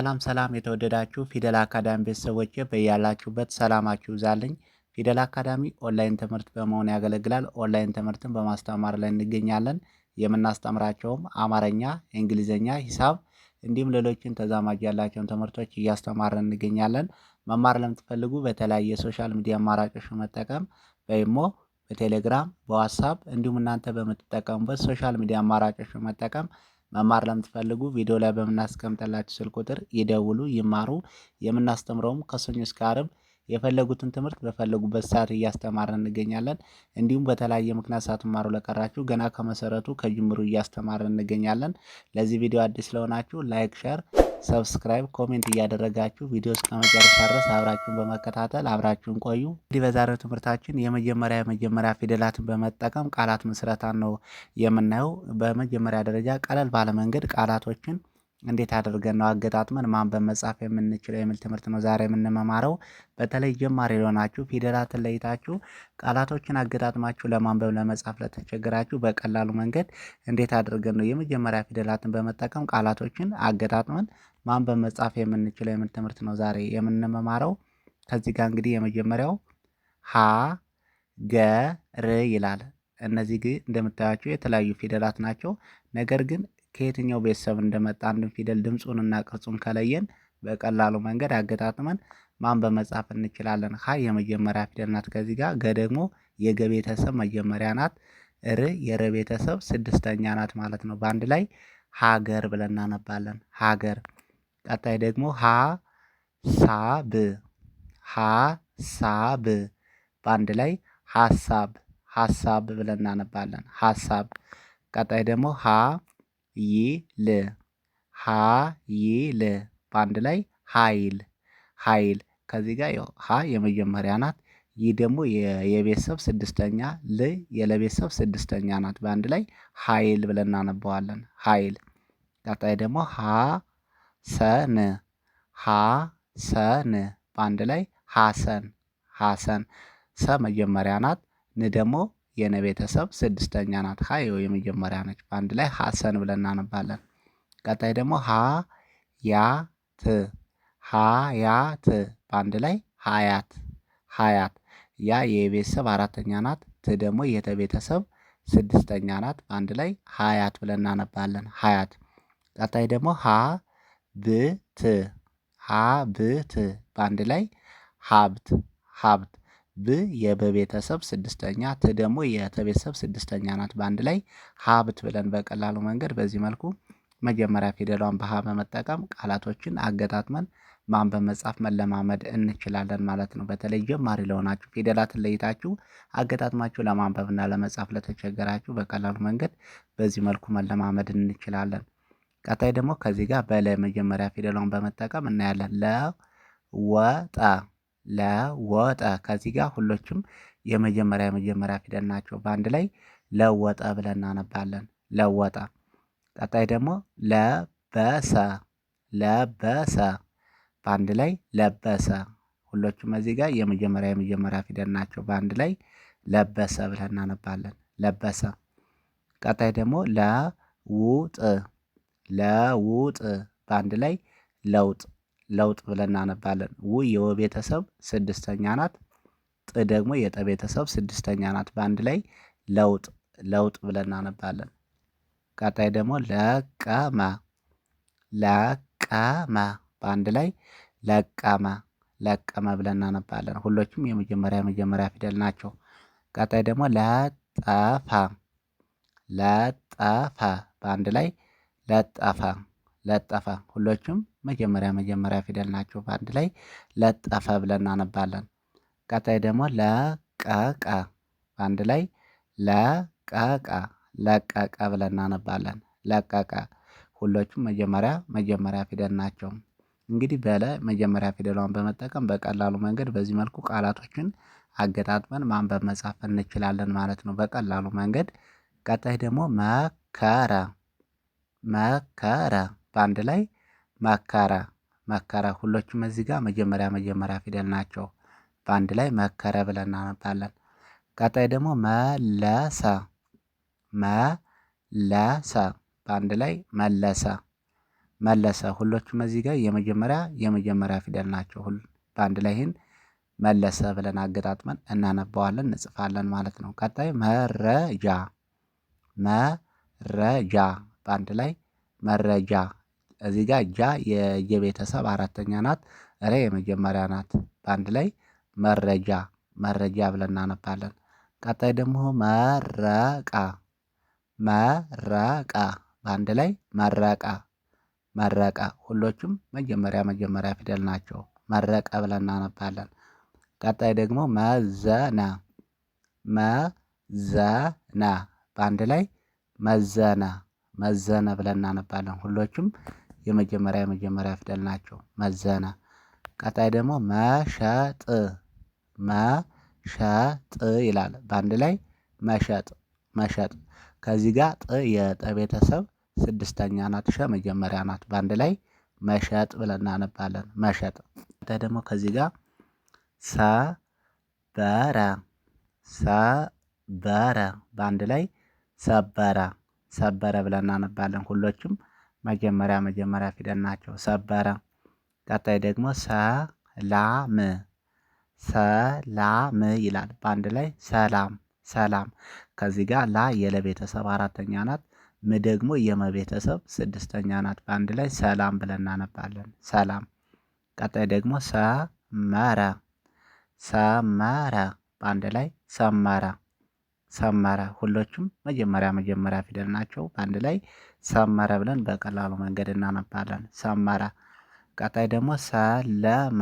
ሰላም ሰላም የተወደዳችሁ ፊደል አካዳሚ ቤተሰቦቼ በያላችሁበት ሰላማችሁ ይብዛልኝ። ፊደል አካዳሚ ኦንላይን ትምህርት በመሆን ያገለግላል። ኦንላይን ትምህርትን በማስተማር ላይ እንገኛለን። የምናስተምራቸውም አማርኛ፣ እንግሊዝኛ፣ ሂሳብ እንዲሁም ሌሎችን ተዛማጅ ያላቸውን ትምህርቶች እያስተማርን እንገኛለን። መማር ለምትፈልጉ በተለያየ የሶሻል ሚዲያ አማራጮች መጠቀም በኢሞ፣ በቴሌግራም፣ በዋትሳፕ እንዲሁም እናንተ በምትጠቀሙበት ሶሻል ሚዲያ አማራጮች መጠቀም መማር ለምትፈልጉ ቪዲዮ ላይ በምናስቀምጥላችሁ ስልክ ቁጥር ይደውሉ፣ ይማሩ። የምናስተምረውም ከሰኞ እስከ ዓርብ የፈለጉትን ትምህርት በፈለጉበት ሰዓት እያስተማርን እንገኛለን። እንዲሁም በተለያየ ምክንያት ሳትማሩ ለቀራችሁ ገና ከመሰረቱ ከጅምሩ እያስተማርን እንገኛለን። ለዚህ ቪዲዮ አዲስ ስለሆናችሁ ላይክ፣ ሼር፣ ሰብስክራይብ፣ ኮሜንት እያደረጋችሁ ቪዲዮ እስከ መጨረሻ ድረስ አብራችሁን በመከታተል አብራችሁን ቆዩ። እንግዲህ በዛሬው ትምህርታችን የመጀመሪያ ፊደላትን በመጠቀም ቃላት ምስረታን ነው የምናየው። በመጀመሪያ ደረጃ ቀለል ባለ መንገድ ቃላቶችን እንዴት አድርገን ነው አገጣጥመን ማንበብ መጻፍ የምንችለው የሚል ትምህርት ነው ዛሬ የምንመማረው። በተለይ ጀማሪ ለሆናችሁ ፊደላትን ለይታችሁ ቃላቶችን አገጣጥማችሁ ለማንበብ ለመጻፍ ለተቸገራችሁ በቀላሉ መንገድ እንዴት አድርገን ነው የመጀመሪያ ፊደላትን በመጠቀም ቃላቶችን አገጣጥመን ማንበብ መጻፍ የምንችለው የሚል ትምህርት ነው ዛሬ የምንመማረው። ከዚህ ጋር እንግዲህ የመጀመሪያው ሀ ገ ር ይላል። እነዚህ ግን እንደምታያቸው የተለያዩ ፊደላት ናቸው። ነገር ግን ከየትኛው ቤተሰብ እንደመጣ አንድን ፊደል ድምፁንና ቅርጹን ከለየን በቀላሉ መንገድ አገጣጥመን ማንበብ መጻፍ እንችላለን። ሀ የመጀመሪያ ፊደል ናት። ከዚህ ጋር ገ ደግሞ የገ ቤተሰብ መጀመሪያ ናት። ር የረ ቤተሰብ ስድስተኛ ናት ማለት ነው። በአንድ ላይ ሀገር ብለን እናነባለን። ሀገር። ቀጣይ ደግሞ ሀ ሳ ብ ሀ ሳ ብ በአንድ ላይ ሀሳብ ሀሳብ ብለን እናነባለን። ሀሳብ። ቀጣይ ደግሞ ሀ ይል ሀ ይል በአንድ ላይ ሀይል ሀይል። ከዚህ ጋር ያው ሀ የመጀመሪያ ናት። ይህ ደግሞ የቤተሰብ ስድስተኛ፣ ል የለቤተሰብ ስድስተኛ ናት። በአንድ ላይ ሀይል ብለን እናነበዋለን። ሀይል። ቀጣይ ደግሞ ሀ ሰን ሀ ሰን በአንድ ላይ ሀሰን ሀሰን። ሰ መጀመሪያ ናት። ን ደግሞ የነ ቤተሰብ ስድስተኛ ናት። ሀ የመጀመሪያ ነች። በአንድ ላይ ሀሰን ብለን እናነባለን። ቀጣይ ደግሞ ሀ ያ ት ሀ ያ ት በአንድ ላይ ሀያት ሀያት። ያ የቤተሰብ አራተኛ ናት። ት ደግሞ የተቤተሰብ ስድስተኛ ናት። በአንድ ላይ ሀያት ብለን እናነባለን። ሀያት። ቀጣይ ደግሞ ሀ ብት ሀ ብት በአንድ ላይ ሀብት ሀብት። ብ የበቤተሰብ ስድስተኛ፣ ት ደግሞ የተቤተሰብ ስድስተኛ ናት። በአንድ ላይ ሀብት ብለን በቀላሉ መንገድ በዚህ መልኩ መጀመሪያ ፊደሏን በሀ በመጠቀም ቃላቶችን አገጣጥመን ማንበብ መጻፍ መለማመድ እንችላለን ማለት ነው። በተለይ ጀማሪ ለሆናችሁ ፊደላትን ለይታችሁ አገጣጥማችሁ ለማንበብና ለመጻፍ ለተቸገራችሁ በቀላሉ መንገድ በዚህ መልኩ መለማመድ እንችላለን። ቀጣይ ደግሞ ከዚህ ጋር በለ መጀመሪያ ፊደሏን በመጠቀም እናያለን። ለወጠ ለወጠ። ከዚህ ጋር ሁሎችም የመጀመሪያ ፊደል ናቸው። በአንድ ላይ ለወጠ ብለን እናነባለን። ለወጠ። ቀጣይ ደግሞ ለበሰ ለበሰ በአንድ ላይ ለበሰ። ሁሎችም እዚህ ጋር የመጀመሪያ ፊደል ናቸው። በአንድ ላይ ለበሰ ብለን እናነባለን። ለበሰ። ቀጣይ ደግሞ ለውጥ ለውጥ በአንድ ላይ ለውጥ ለውጥ ብለን እናነባለን። ው የወ ቤተሰብ ስድስተኛ ናት። ጥ ደግሞ የጠ ቤተሰብ ስድስተኛ ናት። በአንድ ላይ ለውጥ ለውጥ ብለን እናነባለን። ቀጣይ ደግሞ ለቀመ ለቀመ በአንድ ላይ ለቀመ ለቀመ ብለን እናነባለን። ሁሎችም የመጀመሪያ ፊደል ናቸው። ቀጣይ ደግሞ ለጠፈ ለጠፈ በአንድ ላይ ለጠፈ ለጠፈ። ሁሎችም መጀመሪያ ፊደል ናቸው። በአንድ ላይ ለጠፈ ብለን እናነባለን። ቀጣይ ደግሞ ለቀቀ በአንድ ላይ ለቀቀ ለቀቀ ብለን እናነባለን። ለቀቀ። ሁሎቹም መጀመሪያ ፊደል ናቸው። እንግዲህ በለ መጀመሪያ ፊደሏን በመጠቀም በቀላሉ መንገድ በዚህ መልኩ ቃላቶችን አገጣጥመን ማንበብ መጻፍ እንችላለን ማለት ነው በቀላሉ መንገድ። ቀጣይ ደግሞ መከረ መከረ በአንድ ላይ መከረ መከረ። ሁሎችም እዚህ ጋር መጀመሪያ ፊደል ናቸው። በአንድ ላይ መከረ ብለን እናነባለን። ቀጣይ ደግሞ መለሰ መለሰ በአንድ ላይ መለሰ መለሰ። ሁሎቹም እዚህ ጋር የመጀመሪያ ፊደል ናቸው። በአንድ ላይ ይህን መለሰ ብለን አገጣጥመን እናነባዋለን እንጽፋለን ማለት ነው። ቀጣይ መረጃ መረጃ በአንድ ላይ መረጃ። እዚህ ጋር ጃ የቤተሰብ አራተኛ ናት። ረ የመጀመሪያ ናት። በአንድ ላይ መረጃ መረጃ ብለን እናነባለን። ቀጣይ ደግሞ መረቃ መረቃ በአንድ ላይ መረቃ መረቃ። ሁሎቹም መጀመሪያ ፊደል ናቸው። መረቀ ብለን እናነባለን። ቀጣይ ደግሞ መዘነ መዘነ በአንድ ላይ መዘነ መዘነ ብለን እናነባለን። ሁሎቹም የመጀመሪያ ፊደል ናቸው። መዘነ። ቀጣይ ደግሞ መሸጥ መሸጥ ይላል። በአንድ ላይ መሸጥ መሸጥ። ከዚህ ጋር ጥ የጠ ቤተሰብ ስድስተኛ ናት። ሸ መጀመሪያ ናት። በአንድ ላይ መሸጥ ብለን እናነባለን። መሸጥ። ቀጣይ ደግሞ ከዚህ ጋር ሰበረ ሰበረ በአንድ ላይ ሰበረ ሰበረ ብለን እናነባለን። ሁሎችም መጀመሪያ ፊደል ናቸው። ሰበረ። ቀጣይ ደግሞ ሰላም ሰላም ይላል። በአንድ ላይ ሰላም ሰላም። ከዚህ ጋር ላ የለቤተሰብ አራተኛ ናት። ም ደግሞ የመቤተሰብ ስድስተኛ ናት። በአንድ ላይ ሰላም ብለን እናነባለን። ሰላም። ቀጣይ ደግሞ ሰመረ ሰመረ በአንድ ላይ ሰመረ ሰመረ። ሁሎቹም መጀመሪያ ፊደል ናቸው። በአንድ ላይ ሰመረ ብለን በቀላሉ መንገድ እናነባለን። ሰመረ። ቀጣይ ደግሞ ሰለመ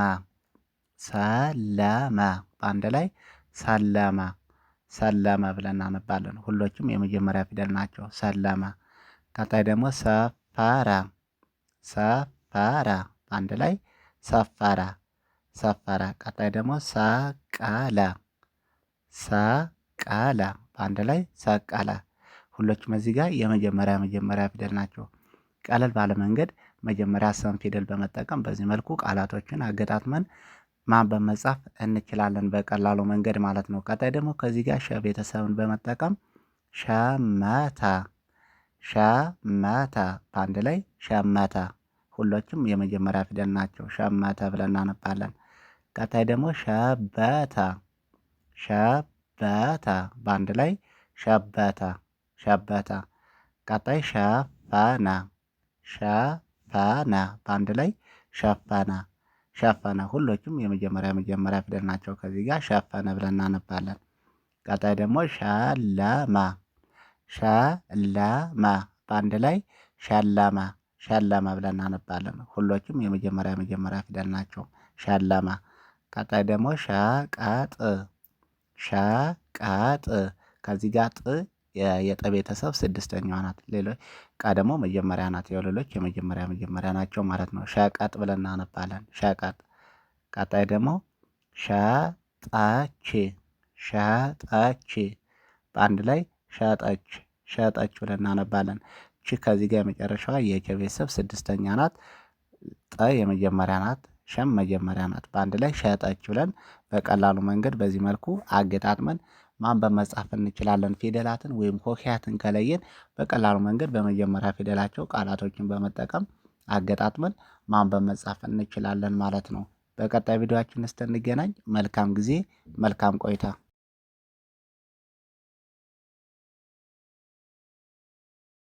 ሰለመ በአንድ ላይ ሰለመ ሰለመ ብለን እናነባለን። ሁሎቹም የመጀመሪያ ፊደል ናቸው። ሰለመ። ቀጣይ ደግሞ ሰፈረ ሰፈረ በአንድ ላይ ሰፈረ ሰፈረ። ቀጣይ ደግሞ ሰቀለ ሰቀለ በአንድ ላይ ሰቀለ። ሁሎችም እዚህ ጋር የመጀመሪያ ፊደል ናቸው። ቀለል ባለ መንገድ መጀመሪያ ሰን ፊደል በመጠቀም በዚህ መልኩ ቃላቶችን አገጣጥመን ማንበብ መጻፍ እንችላለን በቀላሉ መንገድ ማለት ነው። ቀጣይ ደግሞ ከዚህ ጋር ሸ ቤተሰብን በመጠቀም ሸመተ ሸመተ በአንድ ላይ ሸመተ። ሁሎችም የመጀመሪያ ፊደል ናቸው። ሸመተ ብለን እናነባለን። ቀጣይ ደግሞ ሸበተ ሸበተ በአንድ ላይ ሸበተ ሸበተ። ቀጣይ ሸፈነ ሸፈነ በአንድ ላይ ሸፈነ ሸፈነ። ሁሎችም የመጀመሪያ ፊደል ናቸው። ከዚህ ጋር ሸፈነ ብለን እናነባለን። ቀጣይ ደግሞ ሸለመ ሸለመ በአንድ ላይ ሸለመ ሸለመ ብለን እናነባለን። ሁሎችም የመጀመሪያ ፊደል ናቸው። ሸለመ። ቀጣይ ደግሞ ሸቀጥ ሸቀጥ ከዚህ ጋር ጥ የጠ ቤተሰብ ስድስተኛዋ ናት። ሌሎች ቃ ደግሞ መጀመሪያ ናት። የሌሎች የመጀመሪያ ናቸው ማለት ነው። ሸቀጥ ብለን እናነባለን። ሸቀጥ። ቀጣይ ደግሞ ሸጠች ሸጠች በአንድ ላይ ሸጠች ሸጠች ብለን እናነባለን። ቺ ከዚህ ጋር የመጨረሻዋ የቸ ቤተሰብ ስድስተኛ ናት። ጠ የመጀመሪያ ናት። ሸም መጀመሪያ ናት። በአንድ ላይ ሸጠች ብለን በቀላሉ መንገድ በዚህ መልኩ አገጣጥመን ማንበብ መጻፍ እንችላለን። ፊደላትን ወይም ሆሄያትን ከለየን በቀላሉ መንገድ በመጀመሪያ ፊደላቸው ቃላቶችን በመጠቀም አገጣጥመን ማንበብ መጻፍ እንችላለን ማለት ነው። በቀጣይ ቪዲዮአችን እስክንገናኝ መልካም ጊዜ መልካም ቆይታ